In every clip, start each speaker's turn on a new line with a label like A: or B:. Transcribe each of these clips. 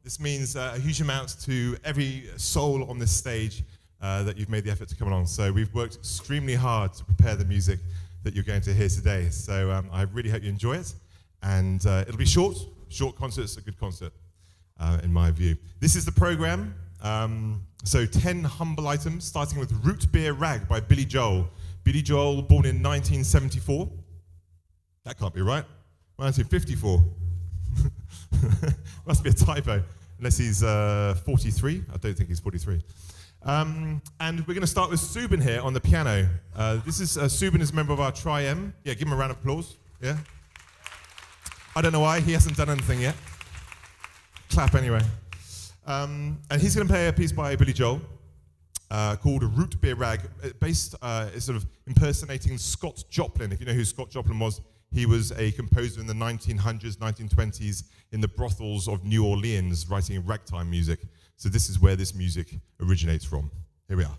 A: This means a huge amount to every soul on this stage that you've made the effort to come along. So we've worked extremely hard to prepare the music that you're going to hear today. So I really hope you enjoy it. And it'll be short. Short concert's a good concert, in my view. This is the program. So 10 humble items, starting with Root Beer Rag by Billy Joel. Billy Joel, born in 1974. That can't be right. 1954. Must be a typo, unless he's 43. I don't think he's 43. And we're going to start with Subin here on the piano. Subin is a member of our Tri-M. Yeah, give him a round of applause. Yeah. I don't know why, he hasn't done anything yet. Clap anyway. And he's going to play a piece by Billy Joel called Root Beer Rag, based sort of impersonating Scott Joplin. If you know who Scott Joplin was, he was a composer in the 1900s, 1920s in the brothels of New Orleans, writing ragtime music. So this is where this music originates from. Here we are.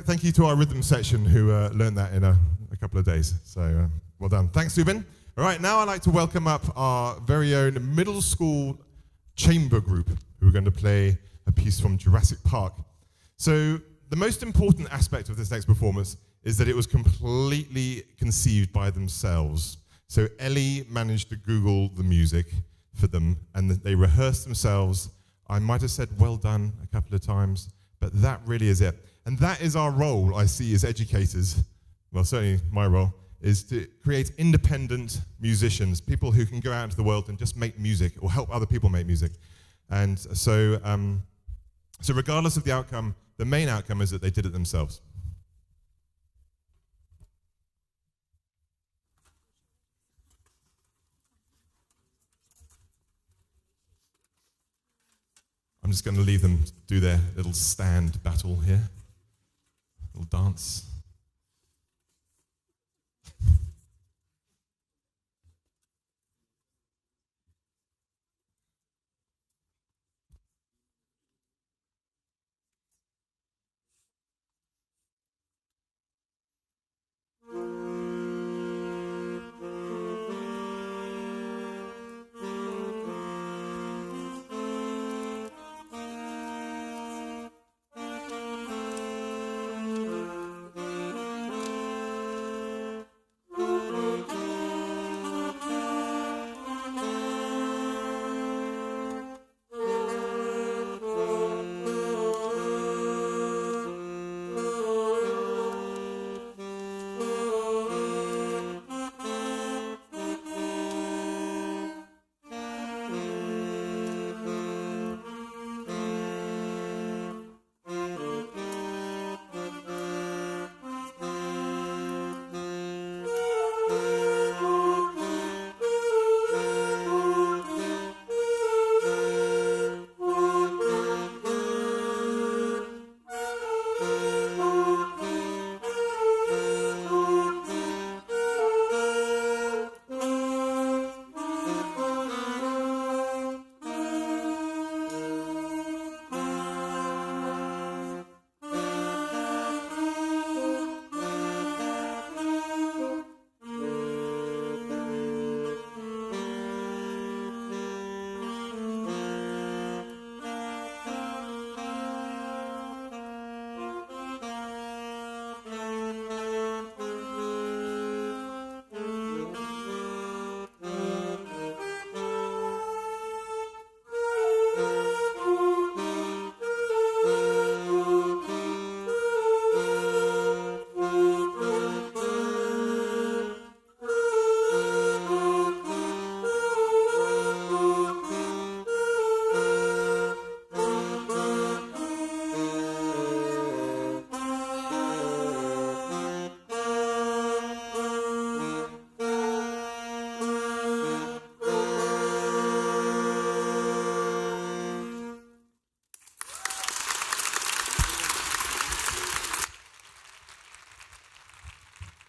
A: Thank you to our rhythm section who learned that in a couple of days. So well done. Thanks, Subin. All right, now I'd like to welcome up our very own middle school chamber group who are going to play a piece from Jurassic Park. So the most important aspect of this next performance is that it was completely conceived by themselves. So Ellie managed to Google the music for them, and they rehearsed themselves. I might have said well done a couple of times, but that really is it. And that is our role, I see, as educators, well, certainly my role, is to create independent musicians, people who can go out into the world and just make music or help other people make music. And so, so regardless of the outcome, the main outcome is that they did it themselves. I'm just going to leave them do their little stand battle here, little dance.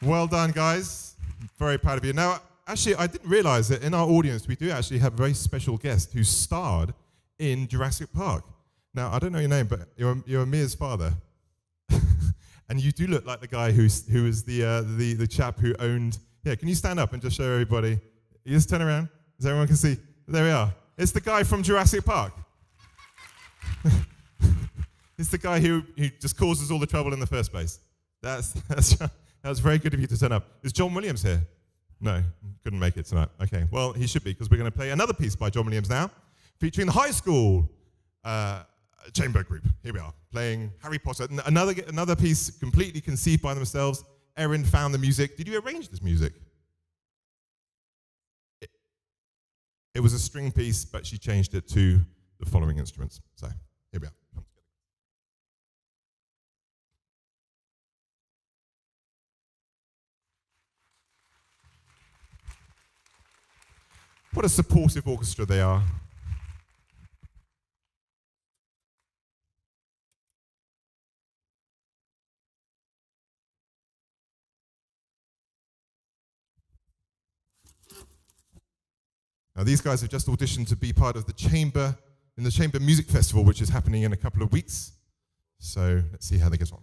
A: Well done, guys. Very proud of you. Now, actually, I didn't realize that in our audience, we do actually have a very special guest who starred in Jurassic Park. Now, I don't know your name, but you're Amir's father. And you do look like the guy who was the chap who owned... Yeah, can you stand up and just show everybody? You just turn around so everyone can see. There we are. It's the guy from Jurassic Park. It's the guy who just causes all the trouble in the first place. That was very good of you to turn up. Is John Williams here? No, couldn't make it tonight. Okay, well, he should be, because we're going to play another piece by John Williams now, featuring the high school chamber group. Here we are, playing Harry Potter. Another piece completely conceived by themselves. Erin found the music. Did you arrange this music? It was a string piece, but she changed it to the following instruments. So, here we are. What a supportive orchestra they are. Now, these guys have just auditioned to be part of the Chamber Music Festival, which is happening in a couple of weeks. So let's see how they get on.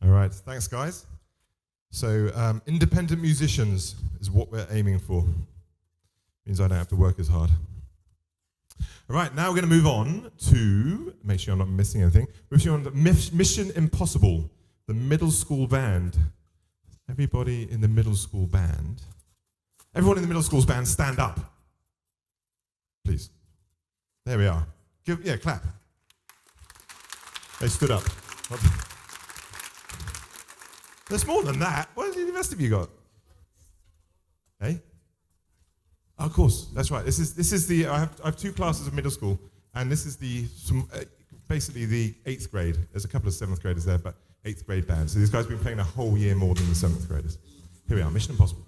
A: All right, thanks, guys. So independent musicians is what we're aiming for. Means I don't have to work as hard. All right, now we're going to move on to, make sure I'm not missing anything, moving on to Mission Impossible, the middle school band. Everybody in the middle school band. Everyone in the middle school band, stand up. Please. There we are. Clap. They stood up. There's more than that. What have the rest of you got? Hey? Oh, of course, that's right. This is the. I have two classes of middle school, and this is basically the 8th grade. There's a couple of 7th graders there, but 8th grade band. So these guys have been playing a whole year more than the 7th graders. Here we are, Mission Impossible.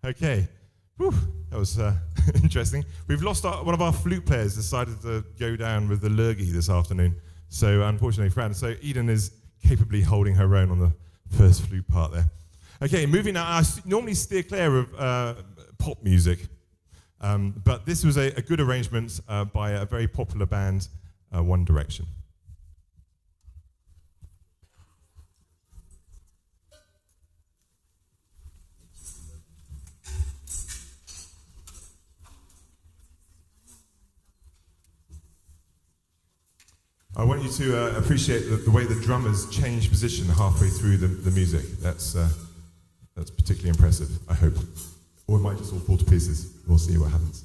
A: Okay. Whew, that was interesting. We've lost one of our flute players decided to go down with the lurgy this afternoon. So unfortunately, Fran. So Eden is capably holding her own on the first flute part there. Okay, moving on. I normally steer clear of pop music, but this was a good arrangement by a very popular band, One Direction. I want you to appreciate the way the drummers change position halfway through the music. That's particularly impressive, I hope. Or it might just all fall to pieces. We'll see what happens.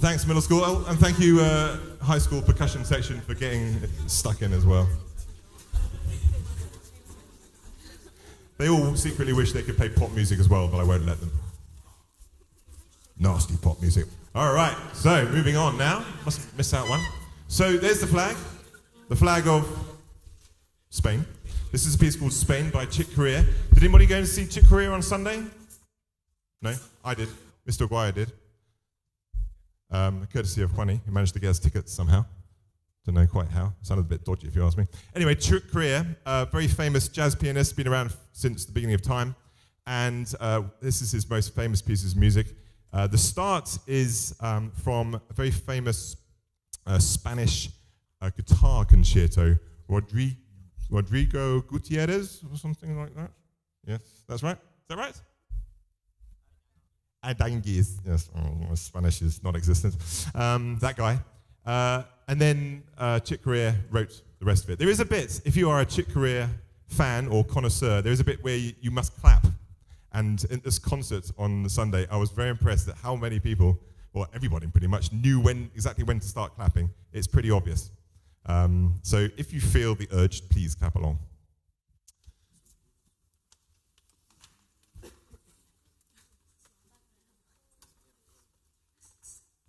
A: Thanks, middle school, and thank you, high school percussion section, for getting stuck in as well. They all secretly wish they could play pop music as well, but I won't let them. Nasty pop music. All right, so moving on now. Must miss out one. So there's the flag of Spain. This is a piece called Spain by Chick Corea. Did anybody go and see Chick Corea on Sunday? No? I did. Mr. Aguirre did. Courtesy of Juani, who managed to get us tickets somehow. Don't know quite how. Sounded a bit dodgy if you ask me. Anyway, Chick Corea, very famous jazz pianist, been around since the beginning of time. And this is his most famous piece of music. The start is from a very famous Spanish guitar concerto, Rodrigo Gutierrez, or something like that. Yes, that's right. Is that right? Adangues. Yes, my Spanish is non-existent. That guy. And then Chick Corea wrote the rest of it. There is a bit, if you are a Chick Corea fan or connoisseur, there is a bit where you must clap. And in this concert on Sunday, I was very impressed at how many people, or everybody pretty much, knew exactly when to start clapping. It's pretty obvious. So if you feel the urge, please clap along.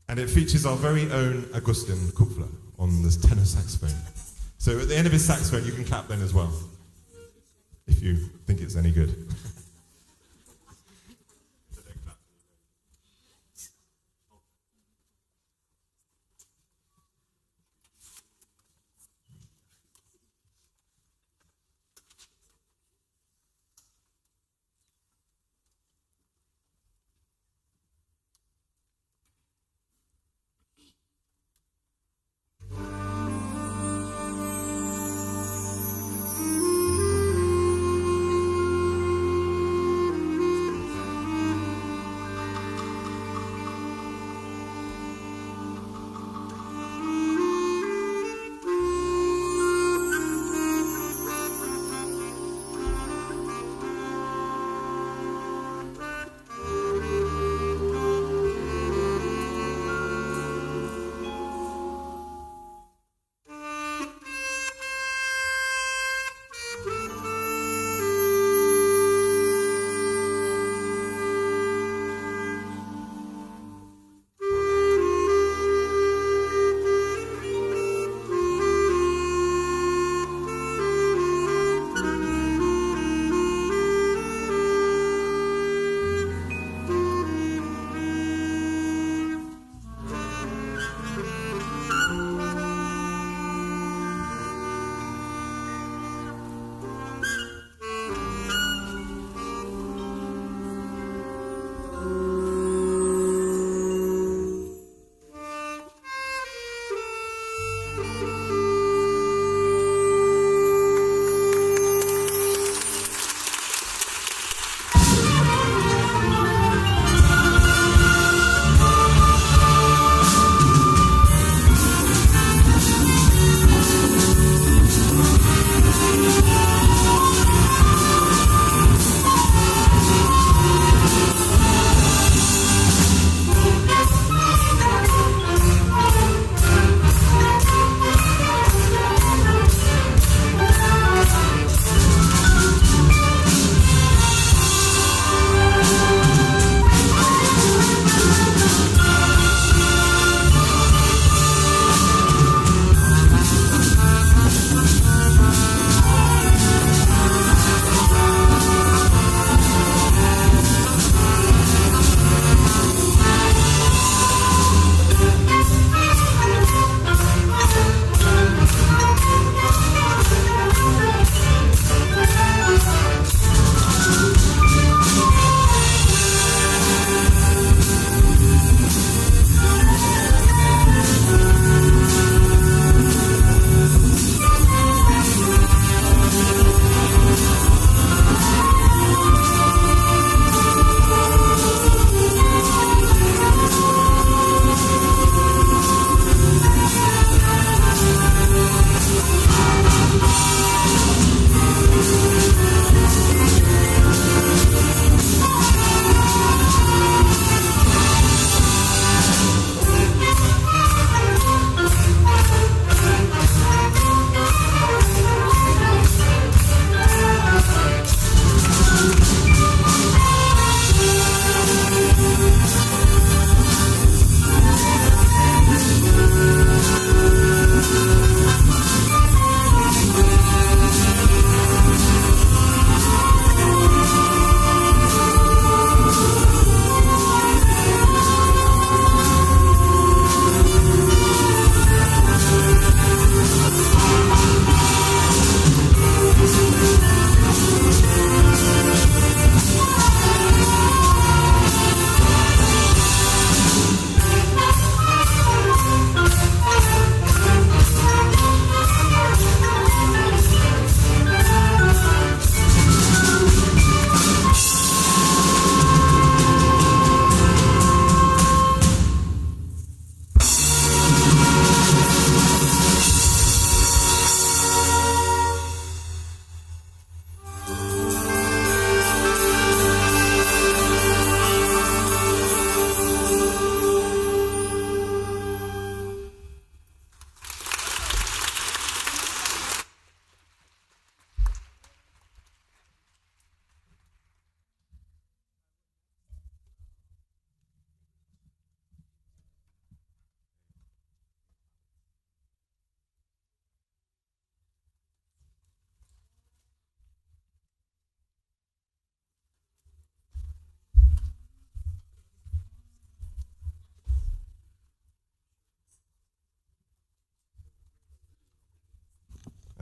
A: And it features our very own Agustin Kupfler on this tenor saxophone. So at the end of his saxophone, you can clap then as well, if you think it's any good.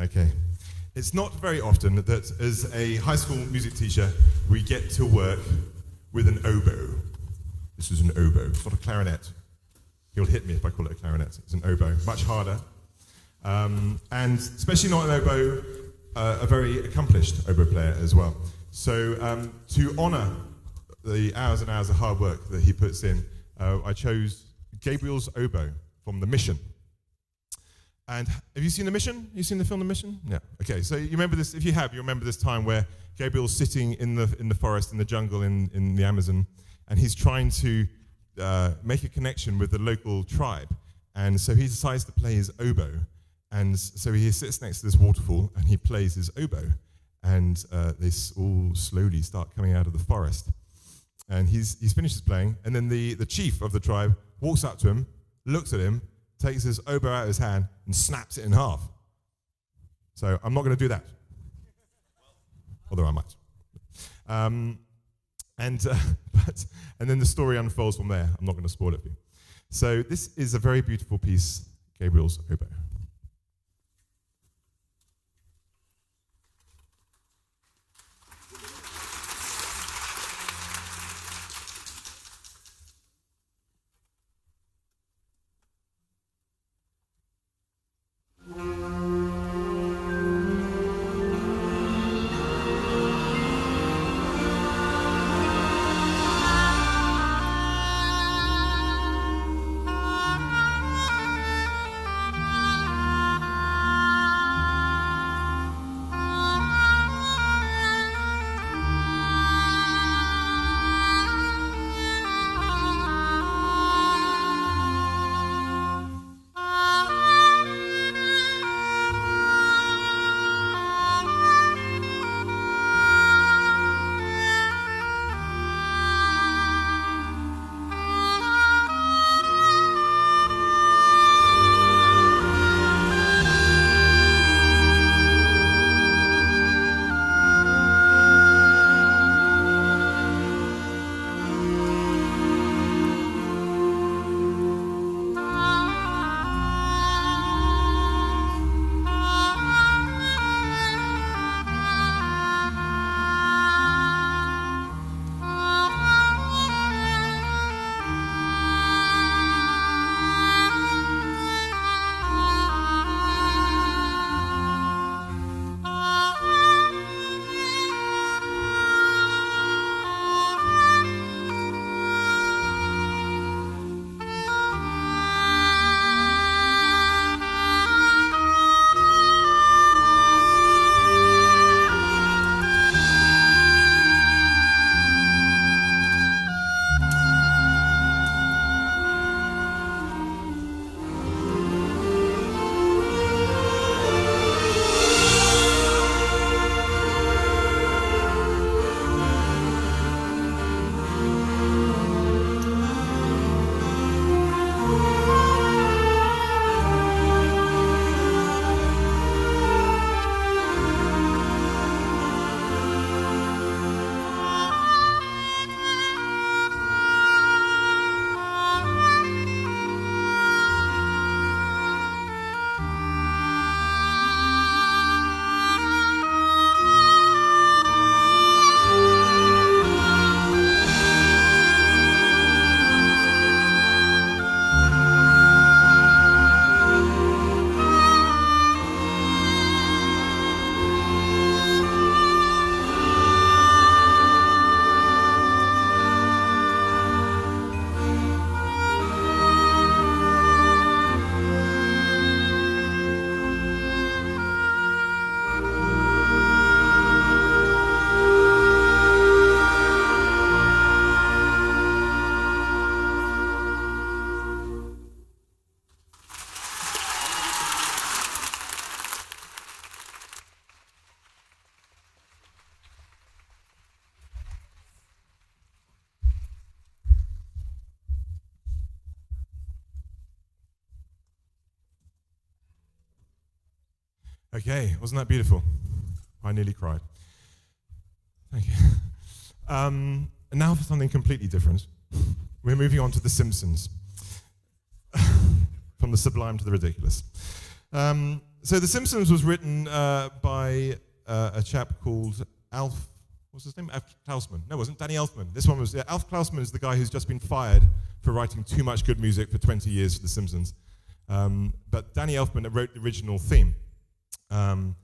A: Okay. It's not very often that as a high school music teacher, we get to work with an oboe. This is an oboe, it's not a clarinet. He'll hit me if I call it a clarinet. It's an oboe, much harder. And especially not an oboe, a very accomplished oboe player as well. So to honor the hours and hours of hard work that he puts in, I chose Gabriel's oboe from The Mission. And have you seen The Mission? You seen the film The Mission? Yeah. Okay, so you remember this, if you have, you remember this time where Gabriel's sitting in the forest, in the jungle, in the Amazon, and he's trying to make a connection with the local tribe. And so he decides to play his oboe. And so he sits next to this waterfall and he plays his oboe. And they all slowly start coming out of the forest. And he's finished his playing, and then the chief of the tribe walks up to him, looks at him, takes his oboe out of his hand, and snaps it in half. So I'm not going to do that. Although I might. And then the story unfolds from there. I'm not going to spoil it for you. So this is a very beautiful piece, Gabriel's oboe. Okay, wasn't that beautiful? I nearly cried. Thank you. And now for something completely different. We're moving on to The Simpsons. From the sublime to the ridiculous. So The Simpsons was written by a chap called Alf. What's his name? Alf Klausman. No, it wasn't. Danny Elfman. This one was. Yeah, Alf Klausman is the guy who's just been fired for writing too much good music for 20 years for The Simpsons. But Danny Elfman wrote the original theme. And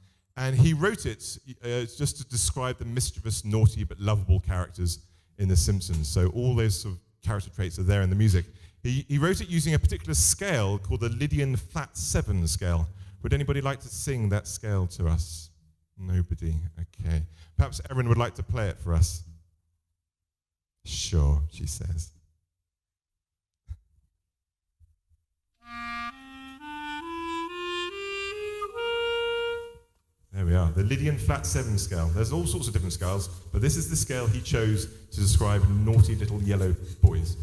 A: he wrote it just to describe the mischievous, naughty, but lovable characters in The Simpsons. So all those sort of character traits are there in the music. He wrote it using a particular scale called the Lydian flat 7 scale. Would anybody like to sing that scale to us? Nobody. Okay. Perhaps Erin would like to play it for us. Sure, she says. There we are, the Lydian flat 7 scale. There's all sorts of different scales, but this is the scale he chose to describe naughty little yellow boys.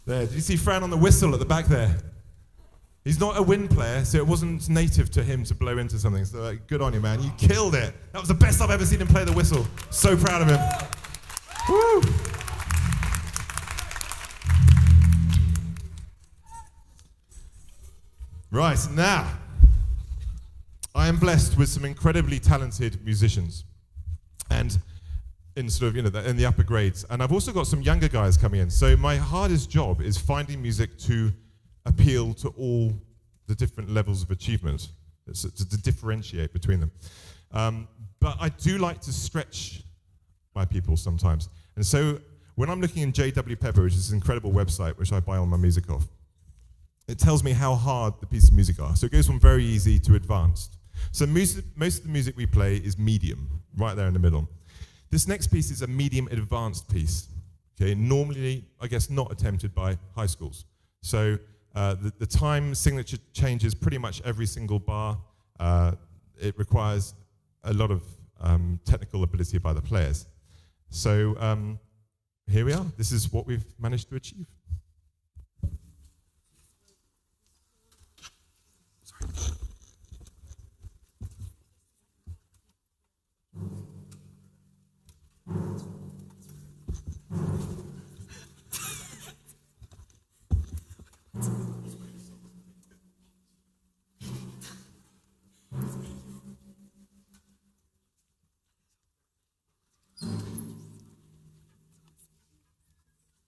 A: There, did you see Fran on the whistle at the back there? He's not a wind player, so it wasn't native to him to blow into something. So good on you, man. You killed it. That was the best I've ever seen him play the whistle. So proud of him. Woo! Right, now, I am blessed with some incredibly talented musicians. And in sort of, in the upper grades. And I've also got some younger guys coming in. So my hardest job is finding music to appeal to all the different levels of achievement, to differentiate between them. But I do like to stretch my people sometimes. And so when I'm looking in JW Pepper, which is an incredible website which I buy all my music off, it tells me how hard the pieces of music are. So it goes from very easy to advanced. So most of the music we play is medium, right there in the middle. This next piece is a medium advanced piece. Okay, normally, I guess, not attempted by high schools. So the time signature changes pretty much every single bar. It requires a lot of technical ability by the players. So here we are. This is what we've managed to achieve.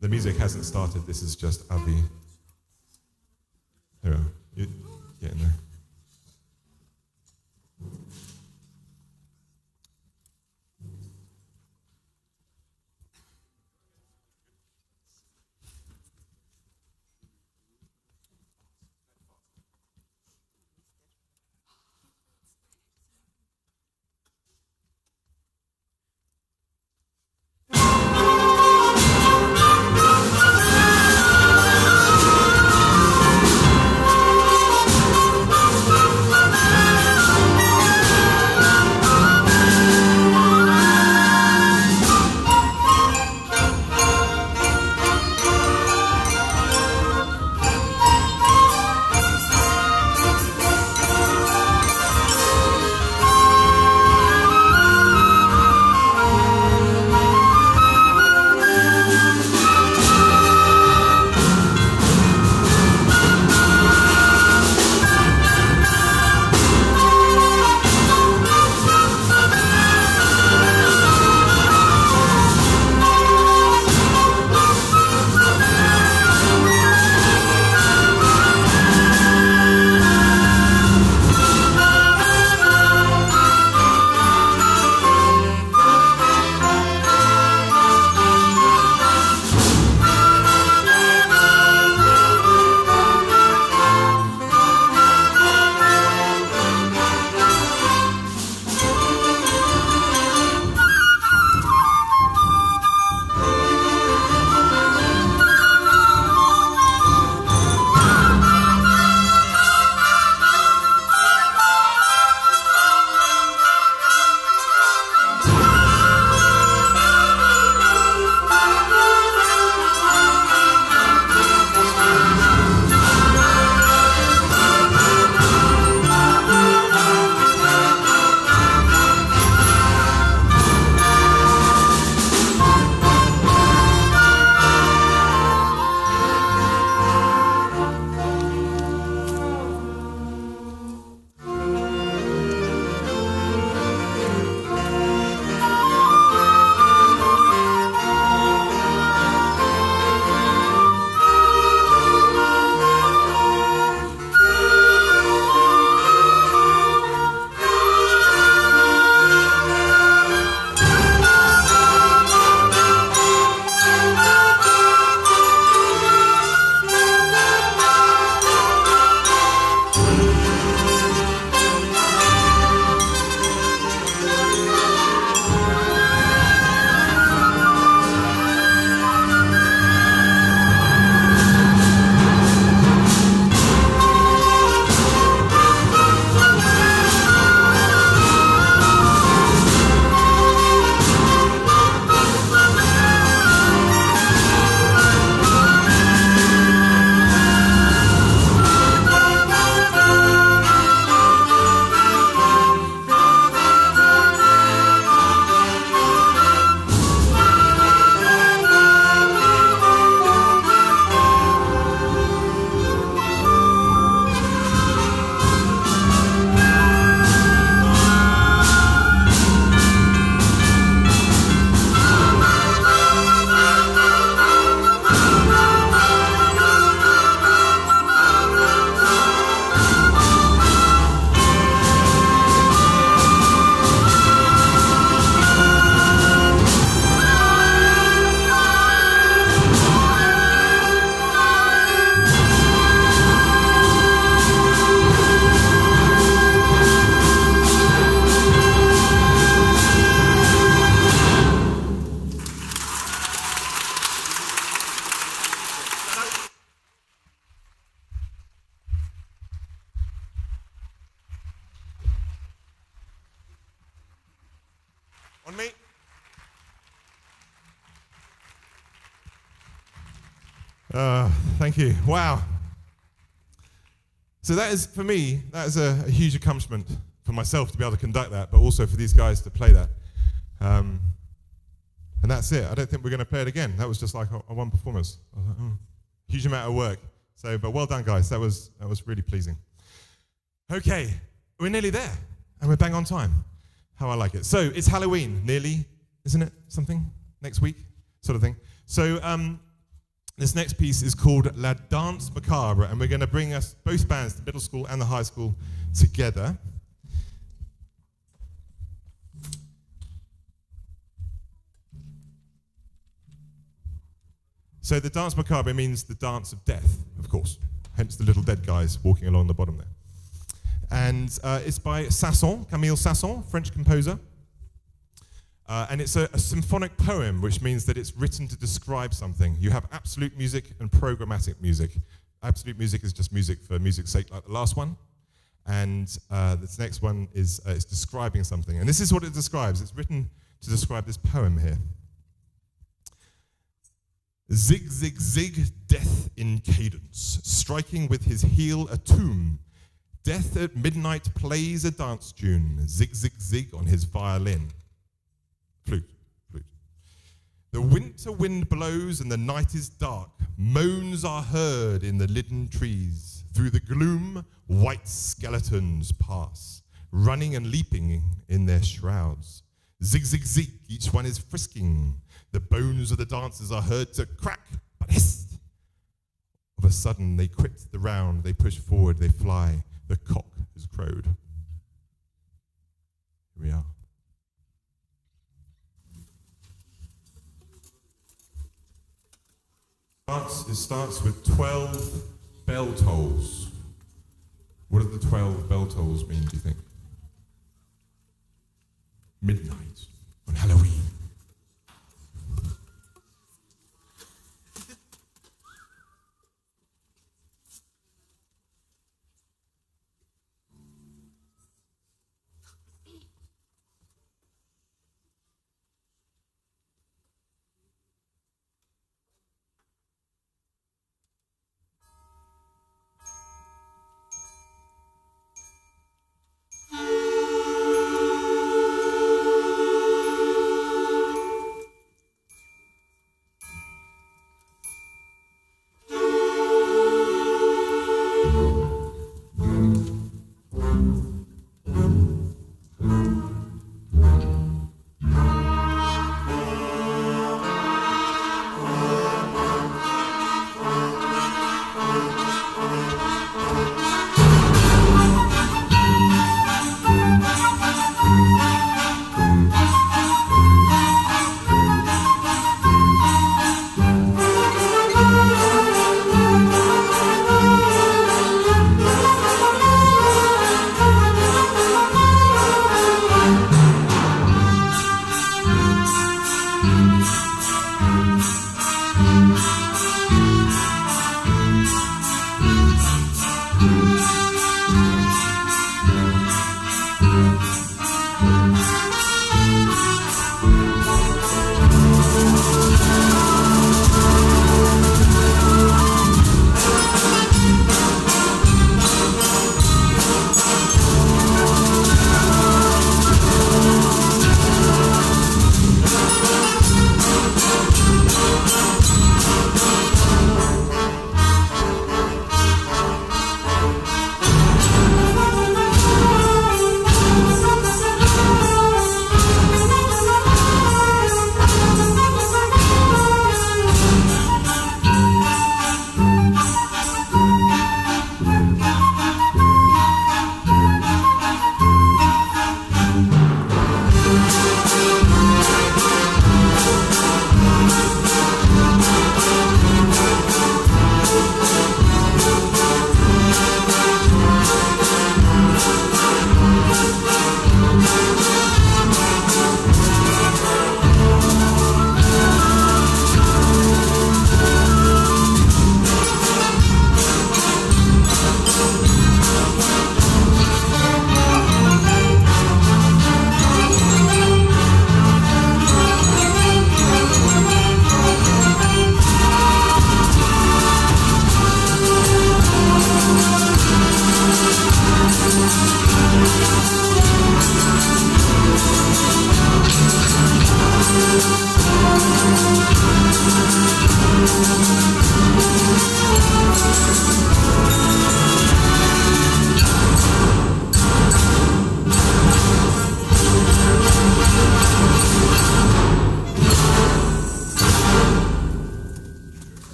A: The music hasn't started. This is just Avi. Here we are. On me. Thank you. Wow. So that is, for me, that is a huge accomplishment for myself to be able to conduct that, but also for these guys to play that. And that's it. I don't think we're going to play it again. That was just like a one performance. I was like, oh, huge amount of work. So, but well done, guys. That was really pleasing. Okay, we're nearly there, and we're bang on time. How I like it. So it's Halloween, nearly, isn't it? Something next week, sort of thing. So this next piece is called La Danse Macabre, and we're going to bring us both bands, the middle school and the high school, together. So the Danse Macabre means the dance of death, of course. Hence the little dead guys walking along the bottom there. And it's by Sasson, Camille Sasson, French composer. And it's a symphonic poem, which means that it's written to describe something. You have absolute music and programmatic music. Absolute music is just music for music's sake, like the last one. And this next one is it's describing something. And this is what it describes. It's written to describe this poem here. Zig, zig, zig, death in cadence, striking with his heel a tomb. Death at midnight plays a dance tune, zig, zig, zig on his violin. Flute, flute. The winter wind blows and the night is dark. Moans are heard in the lidden trees. Through the gloom, white skeletons pass, running and leaping in their shrouds. Zig, zig, zig, each one is frisking. The bones of the dancers are heard to crack, but hist! Of a sudden, they quit the round, they push forward, they fly. The cock has crowed. Here we are. It starts with 12 bell tolls. What do the 12 bell tolls mean, do you think? Midnight on Halloween.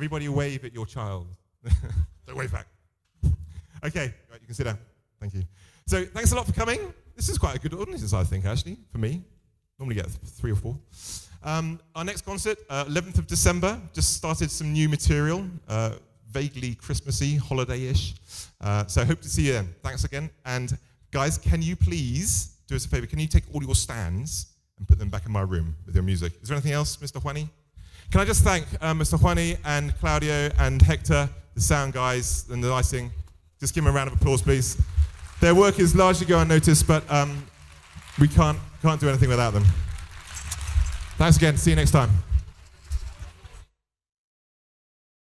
A: Everybody wave at your child. Don't wave back. Okay, right, you can sit down. Thank you. So thanks a lot for coming. This is quite a good audience, I think, actually, for me. Normally get 3 or 4. Our next concert, 11th of December, just started some new material, vaguely Christmassy, holiday-ish. So I hope to see you then. Thanks again. And guys, can you please do us a favor? Can you take all your stands and put them back in my room with your music? Is there anything else, Mr. Juani? Can I just thank Mr. Juani and Claudio and Hector, the sound guys and the lighting. Just give them a round of applause, please. Their work is largely go unnoticed, but we can't do anything without them. Thanks again. See you next time.